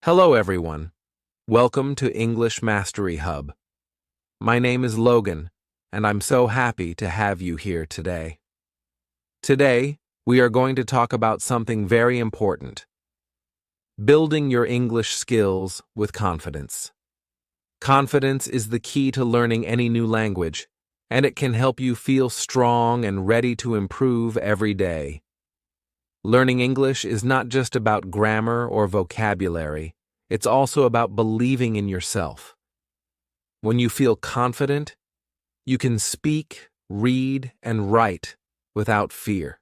Hello, everyone. Welcome to English Mastery Hub. My name is Logan, and I'm so happy to have you here today. Today, we are going to talk about something very important: building your English skills with confidence. Confidence is the key to learning any new language, and it can help you feel strong and ready to improve every day. Learning English is not just about grammar or vocabulary, it's also about believing in yourself. When you feel confident, you can speak, read, and write without fear.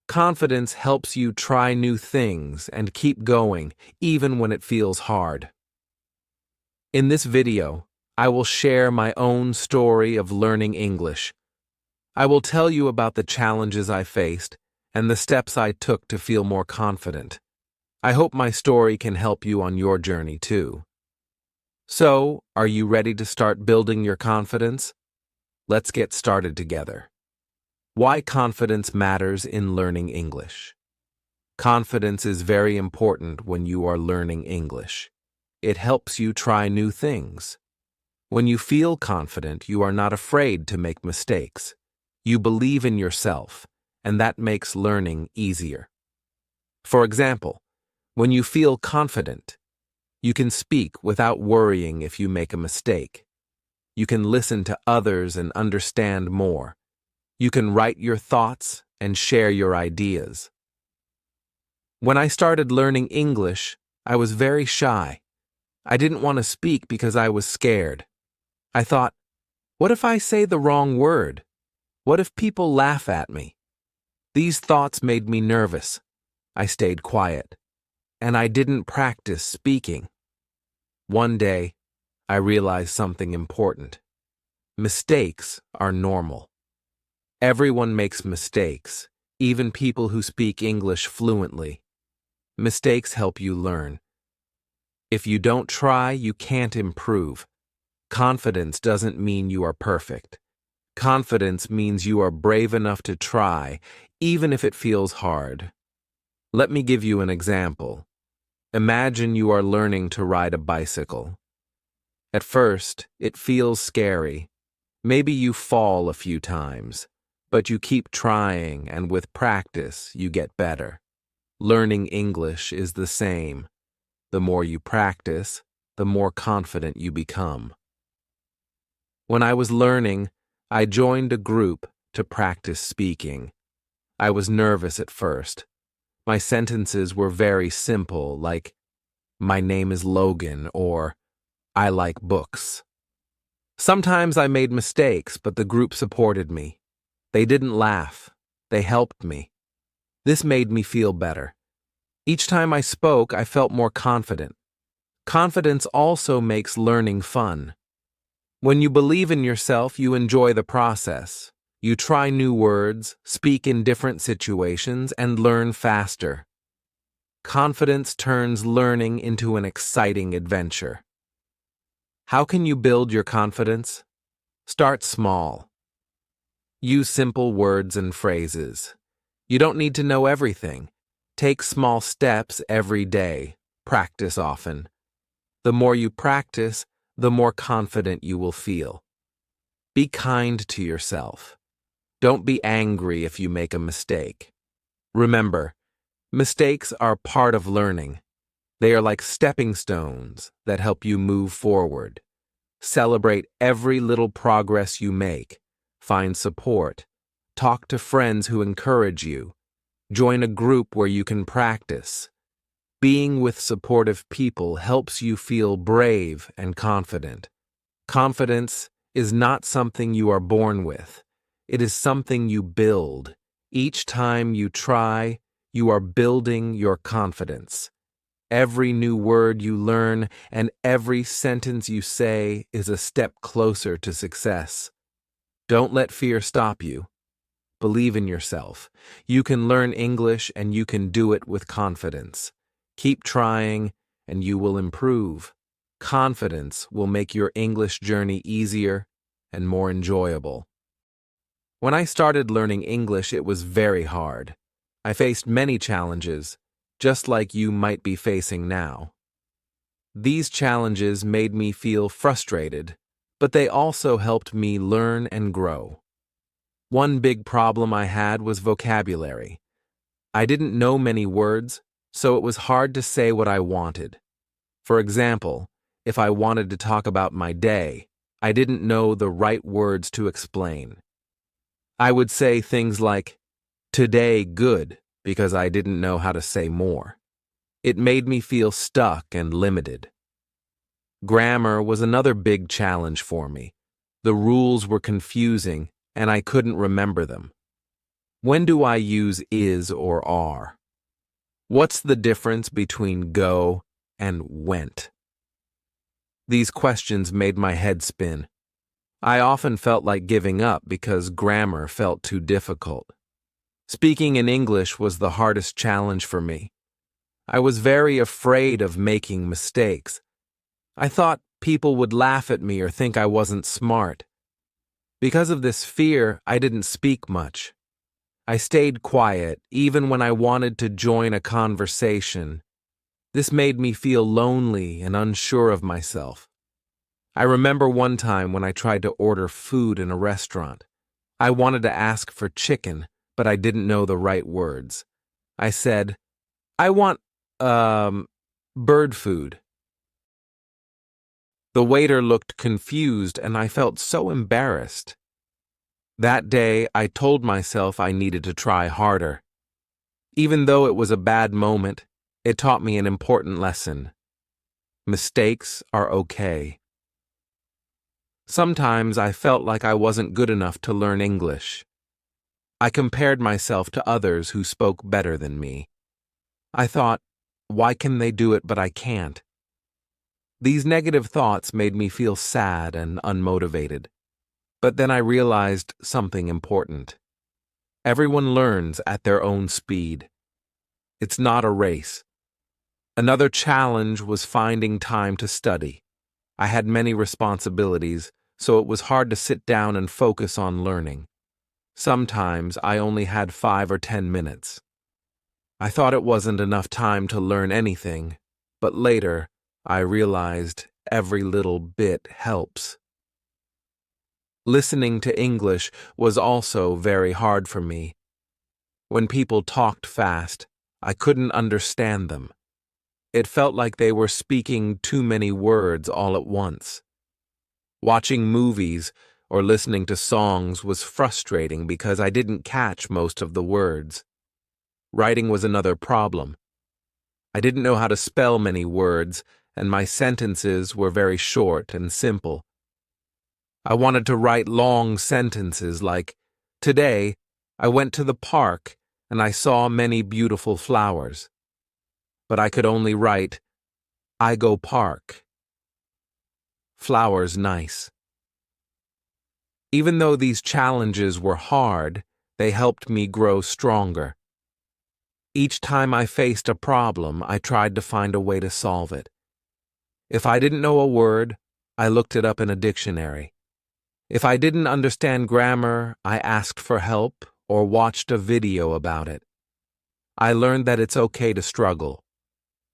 Confidence helps you try new things and keep going, even when it feels hard. In this video, I will share my own story of learning English. I will tell you about the challenges I faced and the steps I took to feel more confident. I hope my story can help you on your journey too. So, are you ready to start building your confidence? Let's get started together. Why confidence matters in learning English. Confidence is very important when you are learning English. It helps you try new things. When you feel confident, you are not afraid to make mistakes. You believe in yourself, and that makes learning easier. For example, when you feel confident, you can speak without worrying if you make a mistake. You can listen to others and understand more. You can write your thoughts and share your ideas. When I started learning English, I was very shy. I didn't want to speak because I was scared. I thought, what if I say the wrong word? What if people laugh at me? These thoughts made me nervous. I stayed quiet, and I didn't practice speaking. One day, I realized something important. Mistakes are normal. Everyone makes mistakes, even people who speak English fluently. Mistakes help you learn. If you don't try, you can't improve. Confidence doesn't mean you are perfect. Confidence means you are brave enough to try, even if it feels hard. Let me give you an example. Imagine you are learning to ride a bicycle. At first, it feels scary. Maybe you fall a few times, but you keep trying, and with practice, you get better. Learning English is the same. The more you practice, the more confident you become. When I was learning, I joined a group to practice speaking. I was nervous at first. My sentences were very simple, like, "My name is Logan," or "I like books." Sometimes I made mistakes, but the group supported me. They didn't laugh. They helped me. This made me feel better. Each time I spoke, I felt more confident. Confidence also makes learning fun. When you believe in yourself, you enjoy the process. You try new words, speak in different situations, and learn faster. Confidence turns learning into an exciting adventure. How can you build your confidence? Start small. Use simple words and phrases. You don't need to know everything. Take small steps every day. Practice often. The more you practice, the more confident you will feel. Be kind to yourself. Don't be angry if you make a mistake. Remember, mistakes are part of learning. They are like stepping stones that help you move forward. Celebrate every little progress you make. Find support. Talk to friends who encourage you. Join a group where you can practice. Being with supportive people helps you feel brave and confident. Confidence is not something you are born with. It is something you build. Each time you try, you are building your confidence. Every new word you learn and every sentence you say is a step closer to success. Don't let fear stop you. Believe in yourself. You can learn English and you can do it with confidence. Keep trying and you will improve. Confidence will make your English journey easier and more enjoyable. When I started learning English, it was very hard. I faced many challenges, just like you might be facing now. These challenges made me feel frustrated, but they also helped me learn and grow. One big problem I had was vocabulary. I didn't know many words, so it was hard to say what I wanted. For example, if I wanted to talk about my day, I didn't know the right words to explain. I would say things like, "Today good," because I didn't know how to say more. It made me feel stuck and limited. Grammar was another big challenge for me. The rules were confusing, and I couldn't remember them. When do I use is or are? What's the difference between go and went? These questions made my head spin. I often felt like giving up because grammar felt too difficult. Speaking in English was the hardest challenge for me. I was very afraid of making mistakes. I thought people would laugh at me or think I wasn't smart. Because of this fear, I didn't speak much. I stayed quiet even when I wanted to join a conversation. This made me feel lonely and unsure of myself. I remember one time when I tried to order food in a restaurant. I wanted to ask for chicken, but I didn't know the right words. I said, "I want, bird food." The waiter looked confused and I felt so embarrassed. That day, I told myself I needed to try harder. Even though it was a bad moment, it taught me an important lesson. Mistakes are okay. Sometimes I felt like I wasn't good enough to learn English. I compared myself to others who spoke better than me. I thought, why can they do it but I can't? These negative thoughts made me feel sad and unmotivated. But then I realized something important. Everyone learns at their own speed. It's not a race. Another challenge was finding time to study. I had many responsibilities, so it was hard to sit down and focus on learning. Sometimes I only had 5 or 10 minutes. I thought it wasn't enough time to learn anything, but later I realized every little bit helps. Listening to English was also very hard for me. When people talked fast, I couldn't understand them. It felt like they were speaking too many words all at once. Watching movies or listening to songs was frustrating because I didn't catch most of the words. Writing was another problem. I didn't know how to spell many words, and my sentences were very short and simple. I wanted to write long sentences like, "Today, I went to the park and I saw many beautiful flowers." But I could only write, "I go park." Flowers nice. Even though these challenges were hard, they helped me grow stronger. Each time I faced a problem, I tried to find a way to solve it. If I didn't know a word, I looked it up in a dictionary. If I didn't understand grammar, I asked for help or watched a video about it. I learned that it's okay to struggle.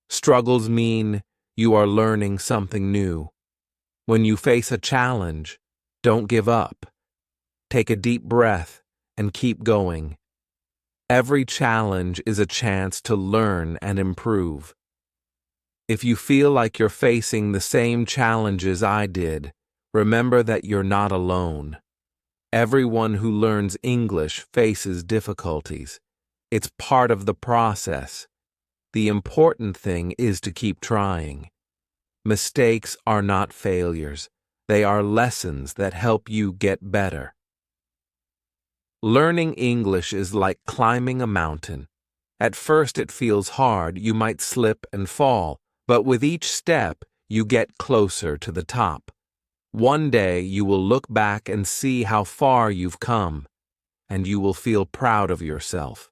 Struggles mean you are learning something new. When you face a challenge, don't give up. Take a deep breath and keep going. Every challenge is a chance to learn and improve. If you feel like you're facing the same challenges I did, remember that you're not alone. Everyone who learns English faces difficulties. It's part of the process. The important thing is to keep trying. Mistakes are not failures. They are lessons that help you get better. Learning English is like climbing a mountain. At first it feels hard, you might slip and fall, but with each step, you get closer to the top. One day you will look back and see how far you've come, and you will feel proud of yourself.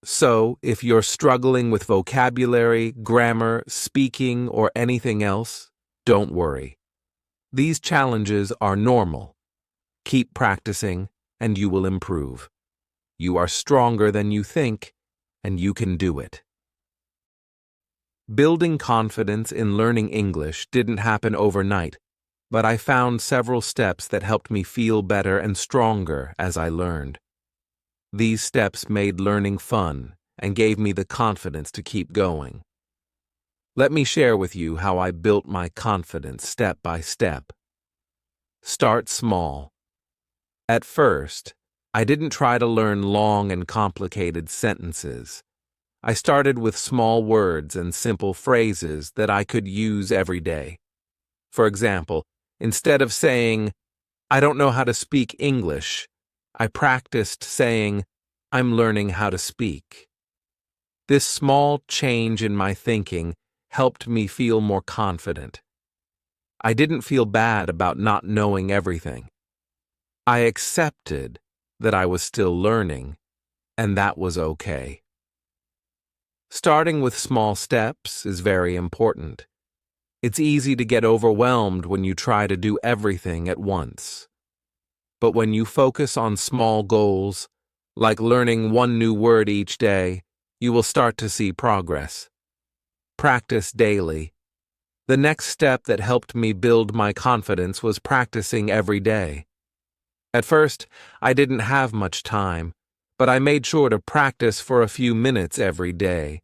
So, if you're struggling with vocabulary, grammar, speaking, or anything else, don't worry. These challenges are normal. Keep practicing, and you will improve. You are stronger than you think, and you can do it. Building confidence in learning English didn't happen overnight, but I found several steps that helped me feel better and stronger as I learned. These steps made learning fun and gave me the confidence to keep going. Let me share with you how I built my confidence step by step. Start small. At first, I didn't try to learn long and complicated sentences. I started with small words and simple phrases that I could use every day. For example, instead of saying, "I don't know how to speak English," I practiced saying, "I'm learning how to speak." This small change in my thinking helped me feel more confident. I didn't feel bad about not knowing everything. I accepted that I was still learning, and that was okay. Starting with small steps is very important. It's easy to get overwhelmed when you try to do everything at once. But when you focus on small goals, like learning one new word each day, you will start to see progress. Practice daily. The next step that helped me build my confidence was practicing every day. At first, I didn't have much time, but I made sure to practice for a few minutes every day.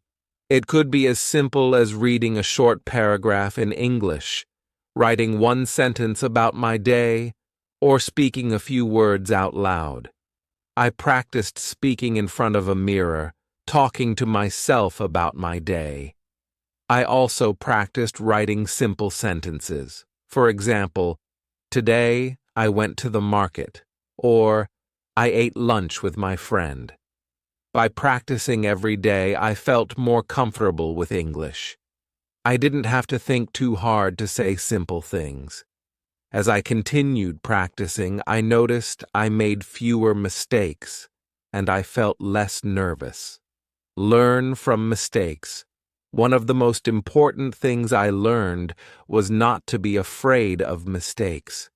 It could be as simple as reading a short paragraph in English, writing one sentence about my day, or speaking a few words out loud. I practiced speaking in front of a mirror, talking to myself about my day. I also practiced writing simple sentences. For example, "Today I went to the market," or "I ate lunch with my friend." By practicing every day, I felt more comfortable with English. I didn't have to think too hard to say simple things. As I continued practicing, I noticed I made fewer mistakes, and I felt less nervous. Learn from mistakes. One of the most important things I learned was not to be afraid of mistakes.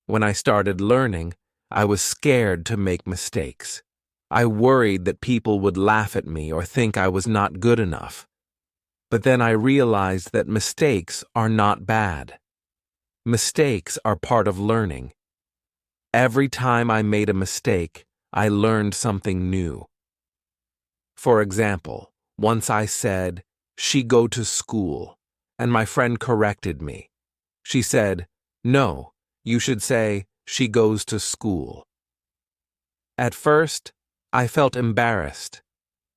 When I started learning, I was scared to make mistakes. I worried that people would laugh at me or think I was not good enough. But then I realized that mistakes are not bad. Mistakes are part of learning. Every time I made a mistake, I learned something new. For example, once I said, "She go to school," and my friend corrected me. She said, "No, you should say, she goes to school." At first, I felt embarrassed,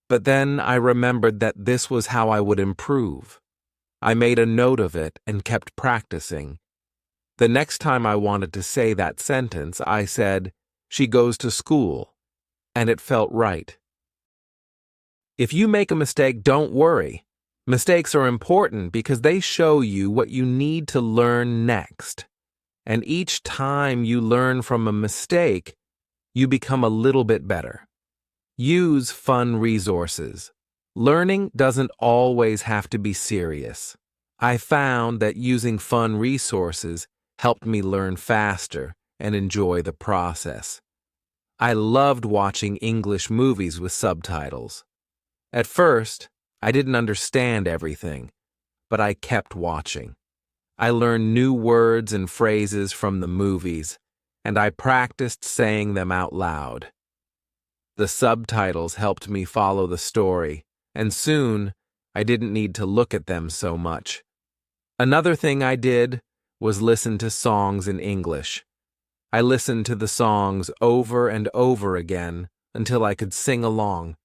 but then I remembered that this was how I would improve. I made a note of it and kept practicing. The next time I wanted to say that sentence, I said, "She goes to school," and it felt right. If you make a mistake, don't worry. Mistakes are important because they show you what you need to learn next. And each time you learn from a mistake, you become a little bit better. Use fun resources. Learning doesn't always have to be serious. I found that using fun resources helped me learn faster and enjoy the process. I loved watching English movies with subtitles. At first, I didn't understand everything, but I kept watching. I learned new words and phrases from the movies, and I practiced saying them out loud. The subtitles helped me follow the story, and soon I didn't need to look at them so much. Another thing I did was listen to songs in English. I listened to the songs over and over again until I could sing along.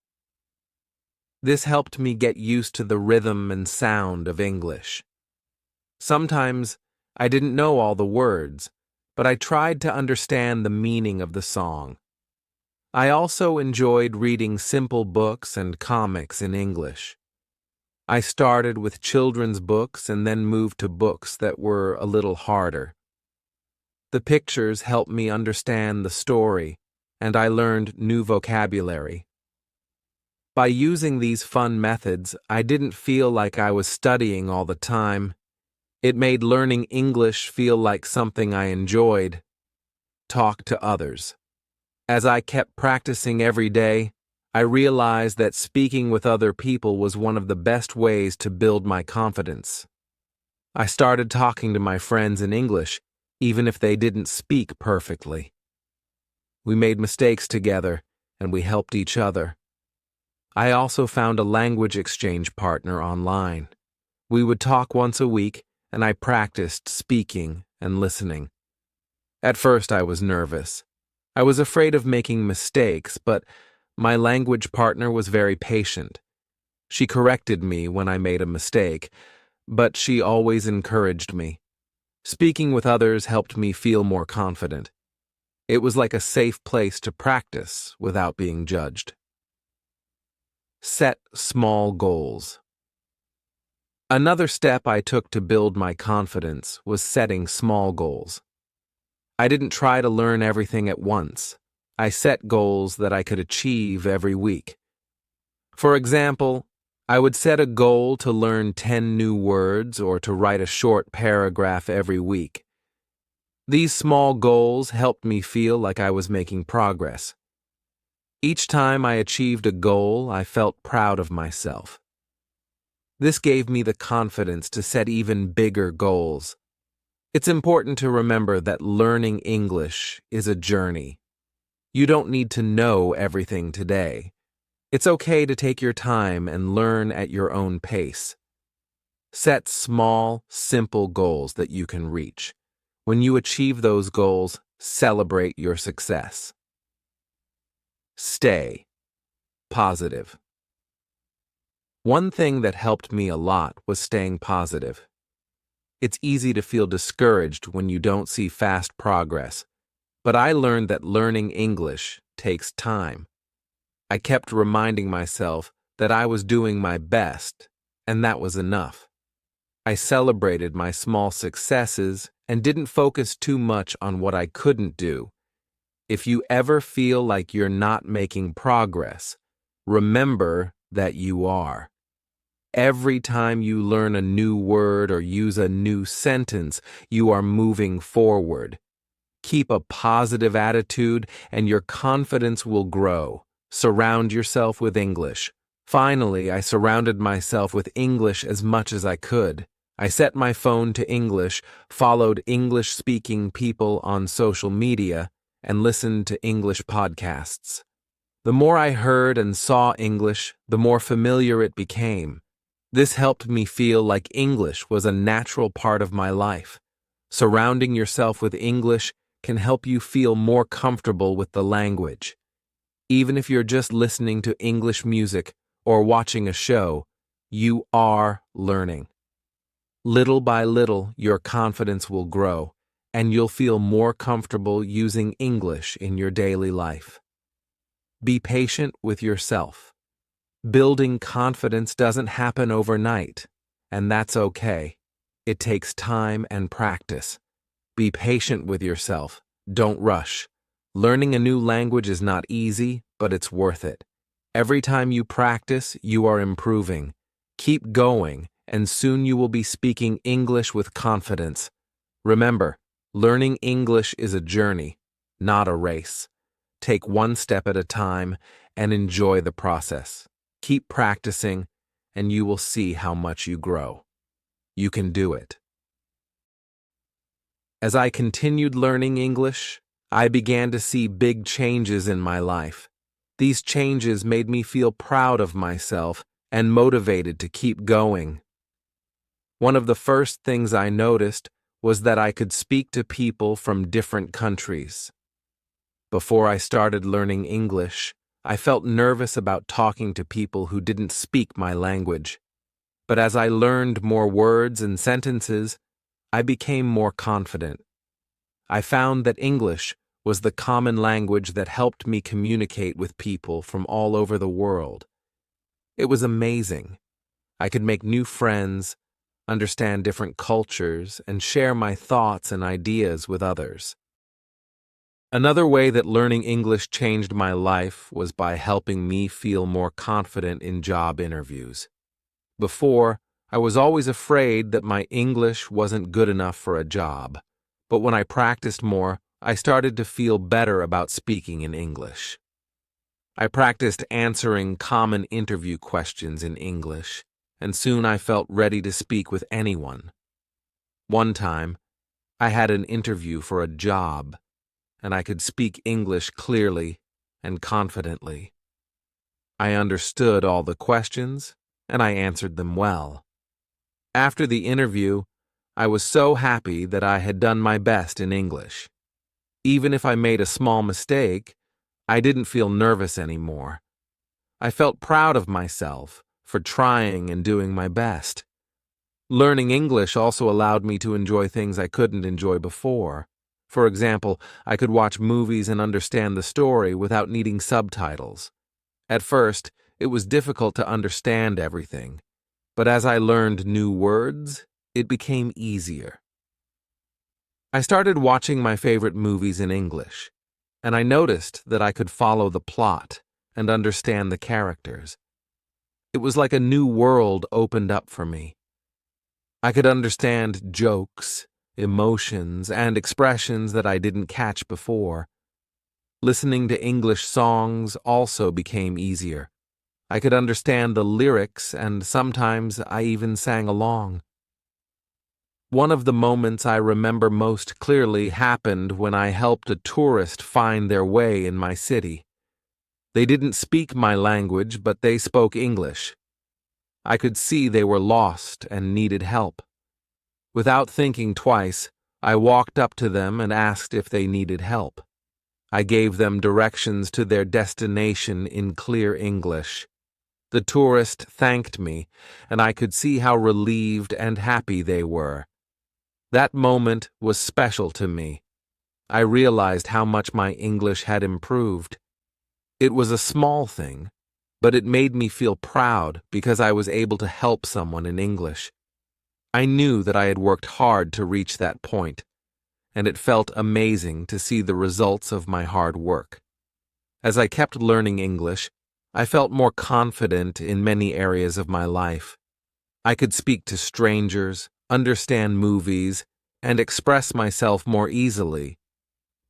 This helped me get used to the rhythm and sound of English. Sometimes I didn't know all the words, but I tried to understand the meaning of the song. I also enjoyed reading simple books and comics in English. I started with children's books and then moved to books that were a little harder. The pictures helped me understand the story, and I learned new vocabulary. By using these fun methods, I didn't feel like I was studying all the time. It made learning English feel like something I enjoyed. Talk to others. As I kept practicing every day, I realized that speaking with other people was one of the best ways to build my confidence. I started talking to my friends in English, even if they didn't speak perfectly. We made mistakes together, and we helped each other. I also found a language exchange partner online. We would talk once a week, and I practiced speaking and listening. At first, I was nervous. I was afraid of making mistakes, but my language partner was very patient. She corrected me when I made a mistake, but she always encouraged me. Speaking with others helped me feel more confident. It was like a safe place to practice without being judged. Set small goals. Another step I took to build my confidence was setting small goals. I didn't try to learn everything at once. I set goals that I could achieve every week. For example, I would set a goal to learn 10 new words or to write a short paragraph every week. These small goals helped me feel like I was making progress. Each time I achieved a goal, I felt proud of myself. This gave me the confidence to set even bigger goals. It's important to remember that learning English is a journey. You don't need to know everything today. It's okay to take your time and learn at your own pace. Set small, simple goals that you can reach. When you achieve those goals, celebrate your success. Stay positive. One thing that helped me a lot was staying positive. It's easy to feel discouraged when you don't see fast progress, but I learned that learning English takes time. I kept reminding myself that I was doing my best, and that was enough. I celebrated my small successes and didn't focus too much on what I couldn't do. If you ever feel like you're not making progress, remember that you are. Every time you learn a new word or use a new sentence, you are moving forward. Keep a positive attitude and your confidence will grow. Surround yourself with English. Finally, I surrounded myself with English as much as I could. I set my phone to English, followed English-speaking people on social media, and listened to English podcasts. The more I heard and saw English, the more familiar it became. This helped me feel like English was a natural part of my life. Surrounding yourself with English can help you feel more comfortable with the language. Even if you're just listening to English music or watching a show, you are learning. Little by little, your confidence will grow, and you'll feel more comfortable using English in your daily life. Be patient with yourself. Building confidence doesn't happen overnight, and that's okay. It takes time and practice. Be patient with yourself. Don't rush. Learning a new language is not easy, but it's worth it. Every time you practice, you are improving. Keep going, and soon you will be speaking English with confidence. Remember, learning English is a journey, not a race. Take one step at a time and enjoy the process. Keep practicing, and you will see how much you grow. You can do it. As I continued learning English, I began to see big changes in my life. These changes made me feel proud of myself and motivated to keep going. One of the first things I noticed was that I could speak to people from different countries. Before I started learning English, I felt nervous about talking to people who didn't speak my language. But as I learned more words and sentences, I became more confident. I found that English was the common language that helped me communicate with people from all over the world. It was amazing. I could make new friends, understand different cultures, and share my thoughts and ideas with others. Another way that learning English changed my life was by helping me feel more confident in job interviews. Before, I was always afraid that my English wasn't good enough for a job, but when I practiced more, I started to feel better about speaking in English. I practiced answering common interview questions in English, and soon I felt ready to speak with anyone. One time, I had an interview for a job, and I could speak English clearly and confidently. I understood all the questions, and I answered them well. After the interview, I was so happy that I had done my best in English. Even if I made a small mistake, I didn't feel nervous anymore. I felt proud of myself for trying and doing my best. Learning English also allowed me to enjoy things I couldn't enjoy before. For example, I could watch movies and understand the story without needing subtitles. At first, it was difficult to understand everything, but as I learned new words, it became easier. I started watching my favorite movies in English, and I noticed that I could follow the plot and understand the characters. It was like a new world opened up for me. I could understand jokes, emotions, and expressions that I didn't catch before. Listening to English songs also became easier. I could understand the lyrics, and sometimes I even sang along. One of the moments I remember most clearly happened when I helped a tourist find their way in my city. They didn't speak my language, but they spoke English. I could see they were lost and needed help. Without thinking twice, I walked up to them and asked if they needed help. I gave them directions to their destination in clear English. The tourist thanked me, and I could see how relieved and happy they were. That moment was special to me. I realized how much my English had improved. It was a small thing, but it made me feel proud because I was able to help someone in English. I knew that I had worked hard to reach that point, and it felt amazing to see the results of my hard work. As I kept learning English, I felt more confident in many areas of my life. I could speak to strangers, understand movies, and express myself more easily.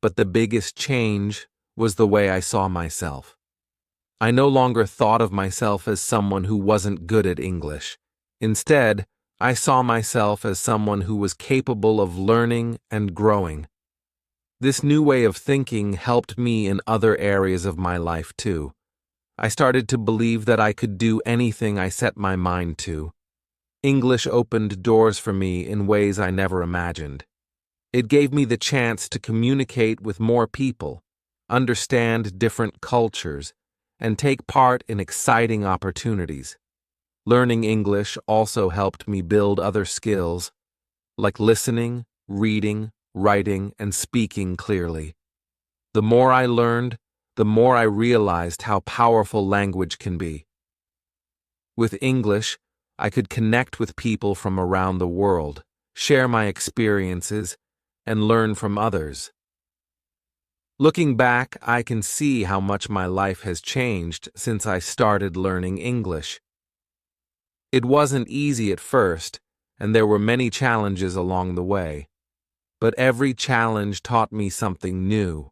But the biggest change was the way I saw myself. I no longer thought of myself as someone who wasn't good at English. Instead, I saw myself as someone who was capable of learning and growing. This new way of thinking helped me in other areas of my life too. I started to believe that I could do anything I set my mind to. English opened doors for me in ways I never imagined. It gave me the chance to communicate with more people, understand different cultures, and take part in exciting opportunities. Learning English also helped me build other skills, like listening, reading, writing, and speaking clearly. The more I learned, the more I realized how powerful language can be. With English, I could connect with people from around the world, share my experiences, and learn from others. Looking back, I can see how much my life has changed since I started learning English. It wasn't easy at first, and there were many challenges along the way. But every challenge taught me something new.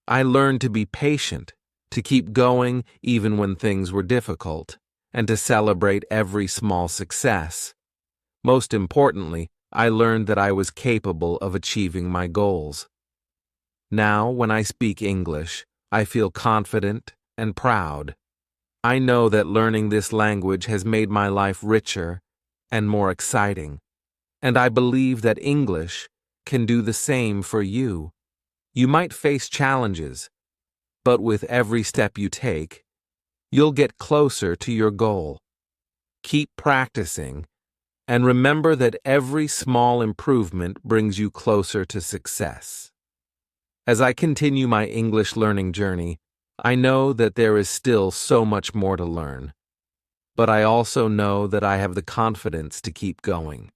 I learned to be patient, to keep going even when things were difficult, and to celebrate every small success. Most importantly, I learned that I was capable of achieving my goals. Now, when I speak English, I feel confident and proud. I know that learning this language has made my life richer and more exciting, and I believe that English can do the same for you. You might face challenges, but with every step you take, you'll get closer to your goal. Keep practicing, and remember that every small improvement brings you closer to success. As I continue my English learning journey, I know that there is still so much more to learn, but I also know that I have the confidence to keep going.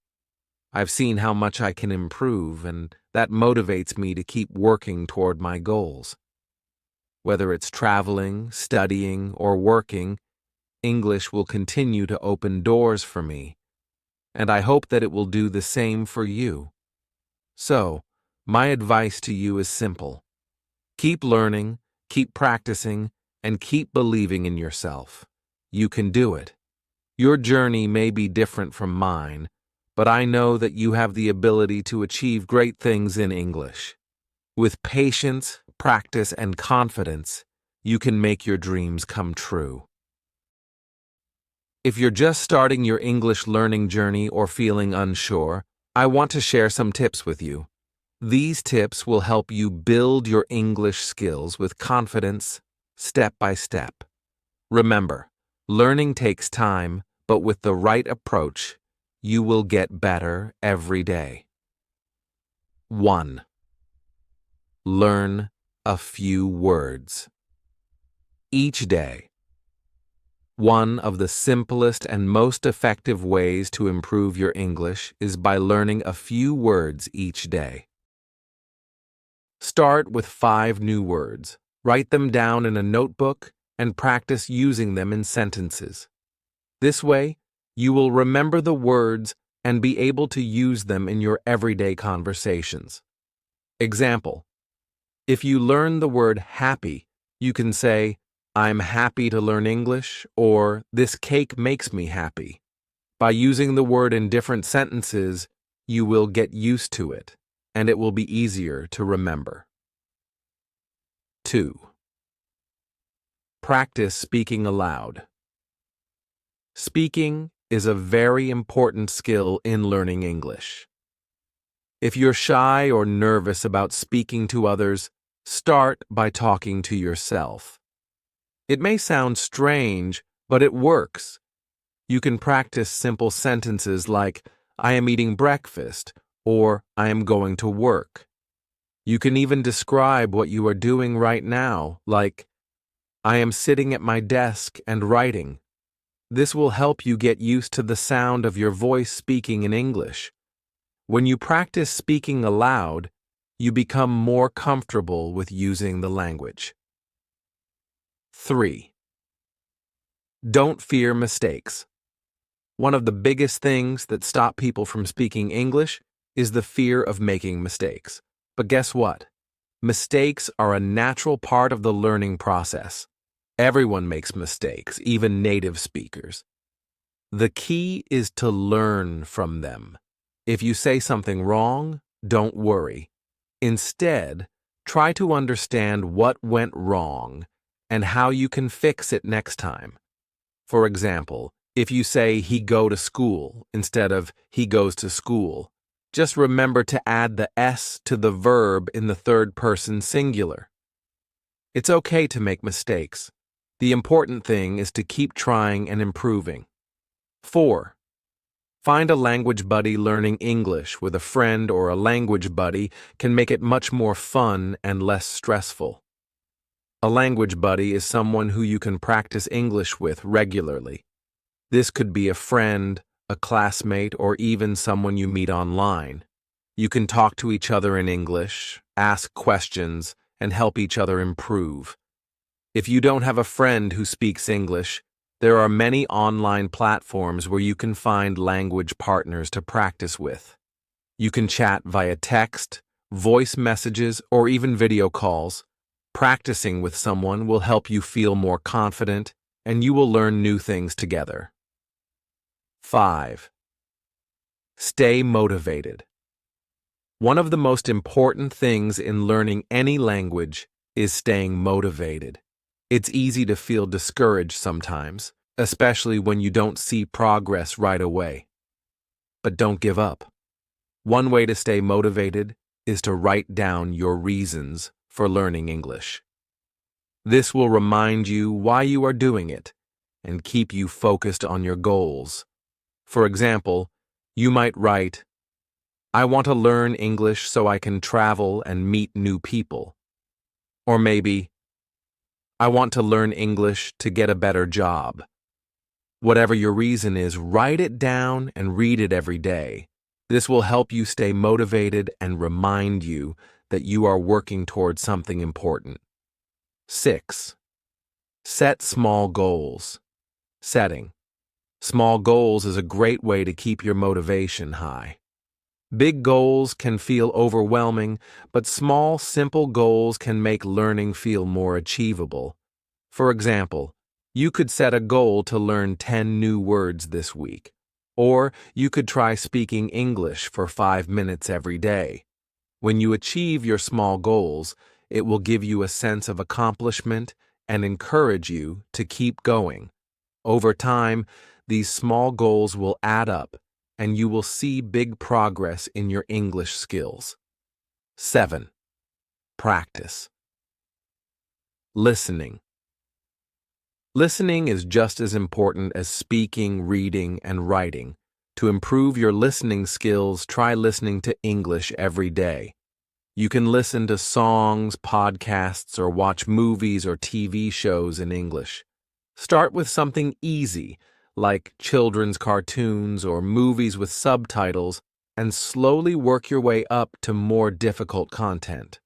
I've seen how much I can improve, and that motivates me to keep working toward my goals. Whether it's traveling, studying, or working, English will continue to open doors for me, and I hope that it will do the same for you. So, my advice to you is simple. Keep learning, keep practicing, and keep believing in yourself. You can do it. Your journey may be different from mine, but I know that you have the ability to achieve great things in English. With patience, practice, and confidence, you can make your dreams come true. If you're just starting your English learning journey or feeling unsure, I want to share some tips with you. These tips will help you build your English skills with confidence, step by step. Remember, learning takes time, but with the right approach, you will get better every day. 1. Learn a few words. Each day. One of the simplest and most effective ways to improve your English is by learning a few words each day. Start with 5 new words. Write them down in a notebook and practice using them in sentences. This way, you will remember the words and be able to use them in your everyday conversations. Example: if you learn the word happy, you can say, "I'm happy to learn English," or "This cake makes me happy." By using the word in different sentences, you will get used to it, and it will be easier to remember. 2. Practice speaking aloud. Speaking is a very important skill in learning English. If you're shy or nervous about speaking to others, start by talking to yourself. It may sound strange, but it works. You can practice simple sentences like, "I am eating breakfast," or "I am going to work." You can even describe what you are doing right now, like, "I am sitting at my desk and writing." This will help you get used to the sound of your voice speaking in English. When you practice speaking aloud, you become more comfortable with using the language. 3. Don't fear mistakes. One of the biggest things that stop people from speaking English is the fear of making mistakes. But guess what? Mistakes are a natural part of the learning process. Everyone makes mistakes, even native speakers. The key is to learn from them. If you say something wrong, don't worry. Instead, try to understand what went wrong and how you can fix it next time. For example, if you say "he go to school" instead of "he goes to school," just remember to add the S to the verb in the third person singular. It's okay to make mistakes. The important thing is to keep trying and improving. 4. Find a language buddy. Learning English with a friend or a language buddy can make it much more fun and less stressful. A language buddy is someone who you can practice English with regularly. This could be a friend, a classmate, or even someone you meet online. You can talk to each other in English, ask questions, and help each other improve. If you don't have a friend who speaks English, there are many online platforms where you can find language partners to practice with. You can chat via text, voice messages, or even video calls. Practicing with someone will help you feel more confident, and you will learn new things together. 5. Stay motivated. One of the most important things in learning any language is staying motivated. It's easy to feel discouraged sometimes, especially when you don't see progress right away. But don't give up. One way to stay motivated is to write down your reasons for learning English. This will remind you why you are doing it and keep you focused on your goals. For example, you might write, "I want to learn English so I can travel and meet new people." Or maybe, "I want to learn English to get a better job." Whatever your reason is, write it down and read it every day. This will help you stay motivated and remind you that you are working towards something important. 6. Set small goals. Setting small goals is a great way to keep your motivation high. Big goals can feel overwhelming, but small, simple goals can make learning feel more achievable. For example, you could set a goal to learn 10 new words this week, or you could try speaking English for 5 minutes every day. When you achieve your small goals, it will give you a sense of accomplishment and encourage you to keep going. Over time, these small goals will add up, and you will see big progress in your English skills. 7. Practice. Listening. Listening is just as important as speaking, reading, and writing. To improve your listening skills, try listening to English every day. You can listen to songs, podcasts, or watch movies or TV shows in English. Start with something easy, like children's cartoons or movies with subtitles, and slowly work your way up to more difficult content.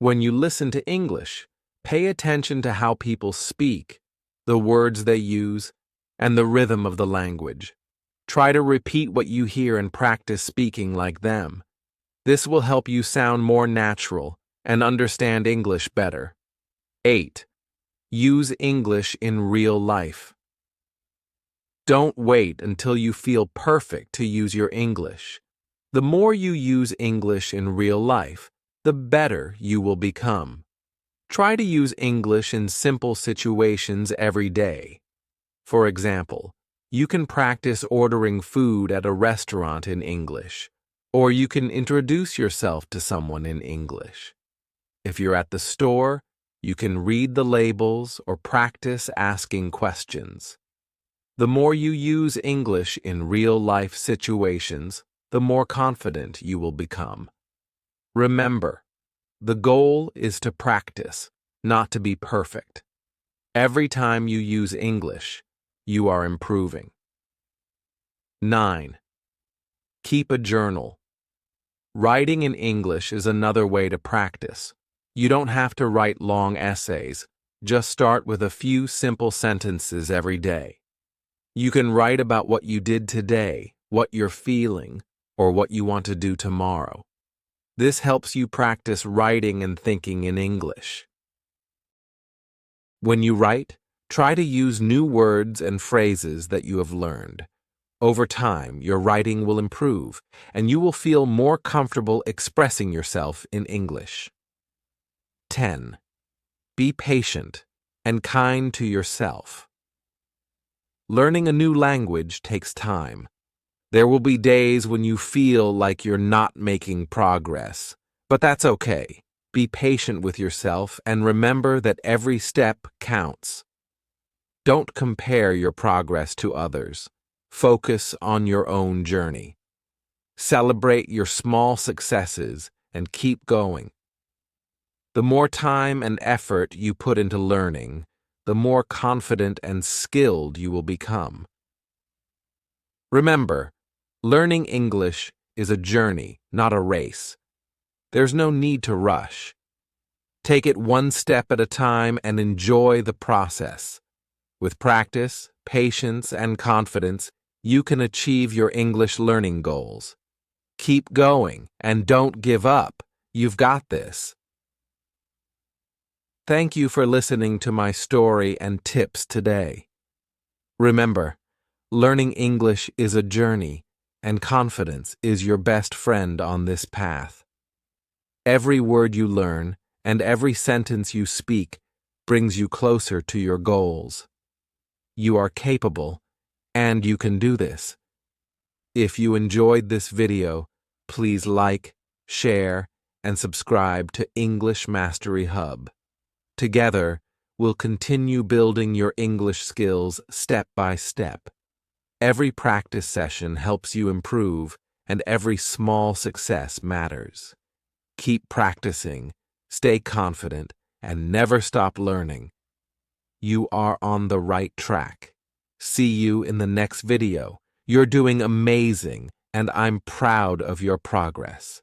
When you listen to English, pay attention to how people speak, the words they use, and the rhythm of the language. Try to repeat what you hear and practice speaking like them. This will help you sound more natural and understand English better. 8. Use English in real life. Don't wait until you feel perfect to use your English. The more you use English in real life, the better you will become. Try to use English in simple situations every day. For example, you can practice ordering food at a restaurant in English, or you can introduce yourself to someone in English. If you're at the store, you can read the labels or practice asking questions. The more you use English in real-life situations, the more confident you will become. Remember, the goal is to practice, not to be perfect. Every time you use English, you are improving. 9. Keep a journal. Writing in English is another way to practice. You don't have to write long essays. Just start with a few simple sentences every day. You can write about what you did today, what you're feeling, or what you want to do tomorrow. This helps you practice writing and thinking in English. When you write, try to use new words and phrases that you have learned. Over time, your writing will improve, and you will feel more comfortable expressing yourself in English. 10. Be patient and kind to yourself. Learning a new language takes time. There will be days when you feel like you're not making progress, but that's okay. Be patient with yourself and remember that every step counts. Don't compare your progress to others. Focus on your own journey. Celebrate your small successes and keep going. The more time and effort you put into learning, the more confident and skilled you will become. Remember, learning English is a journey, not a race. There's no need to rush. Take it one step at a time and enjoy the process. With practice, patience, and confidence, you can achieve your English learning goals. Keep going and don't give up. You've got this. Thank you for listening to my story and tips today. Remember, learning English is a journey, and confidence is your best friend on this path. Every word you learn and every sentence you speak brings you closer to your goals. You are capable, and you can do this. If you enjoyed this video, please like, share, and subscribe to English Mastery Hub. Together, we'll continue building your English skills step by step. Every practice session helps you improve, and every small success matters. Keep practicing, stay confident, and never stop learning. You are on the right track. See you in the next video. You're doing amazing, and I'm proud of your progress.